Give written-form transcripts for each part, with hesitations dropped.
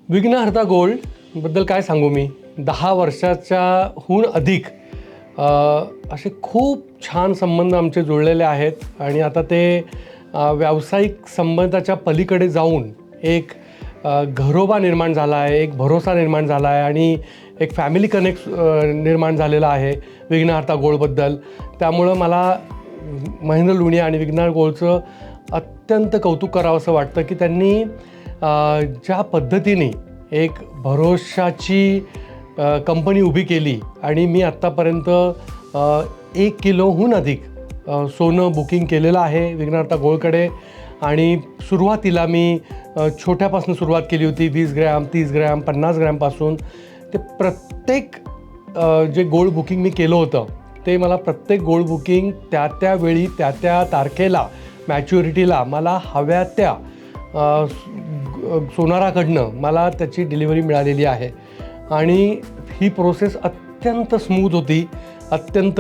विघ्नहर्ता गोल्डबद्दल काय सांगू मी. 10 वर्षाच्याहून अधिक असे खूप छान संबंध आमचे जुळलेले आहेत आणि आता ते व्यावसायिक संबंधाच्या पलीकडे जाऊन एक घरोबा निर्माण झाला आहे, एक भरोसा निर्माण झाला आहे आणि एक फॅमिली कनेक्ट निर्माण झालेला आहे विघ्नहर्ता गोल्डबद्दल. त्यामुळं मला महेंद्र लुणिया आणि विघ्नहर्ता गोल्डचं अत्यंत कौतुक करावं असं वाटतं की त्यांनी ज्या पद्धतीने एक भरोशाची कंपनी उभी केली आणि मी आत्तापर्यंत 1 किलोहून अधिक सोनं बुकिंग केलेलं आहे विघ्नहर्ता गोल्डकडे. आणि सुरुवातीला मी छोट्यापासून सुरुवात केली होती, 20 ग्रॅम, 30 ग्रॅम, 50 ग्रॅमपासून. ते प्रत्येक जे गोल्ड बुकिंग मी केलं होतं ते मला प्रत्येक गोल्ड बुकिंग त्या वेळी त्या तारखेला मॅच्युरिटीला मला हव्या त्या सोनाराकडनं मला त्याची डिलिव्हरी मिळालेली आहे. आणि ही प्रोसेस अत्यंत स्मूथ होती, अत्यंत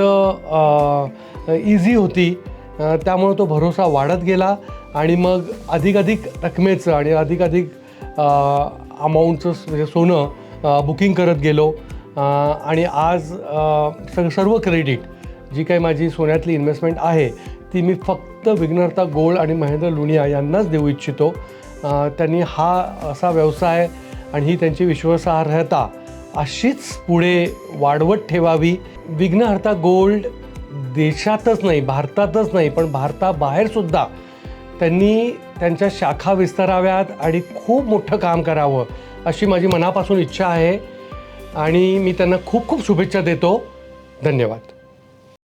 इझी होती. त्यामुळं तो भरोसा वाढत गेला आणि मग अधिकाधिक रकमेचं आणि अधिकाधिक अमाऊंटचं म्हणजे सोनं बुकिंग करत गेलो. आणि आज सर्व क्रेडिट जी काही माझी सोन्यातली इन्व्हेस्टमेंट आहे ती मी फक्त विघ्नहर्ता गोल्ड आणि महेंद्र लुणिया यांनाच देऊ इच्छितो. त्यांनी हा असा व्यवसाय आणि ही त्यांची विश्वासार्हता अशीच पुढे वाढवत ठेवावी. विघ्नहर्ता गोल्ड देशातच नाही, भारतातच नाही, पण भारताबाहेरसुद्धा त्यांनी त्यांच्या शाखा विस्ताराव्यात आणि खूप मोठं काम करावं अशी माझी मनापासून इच्छा आहे आणि मी त्यांना खूप खूप शुभेच्छा देतो. धन्यवाद.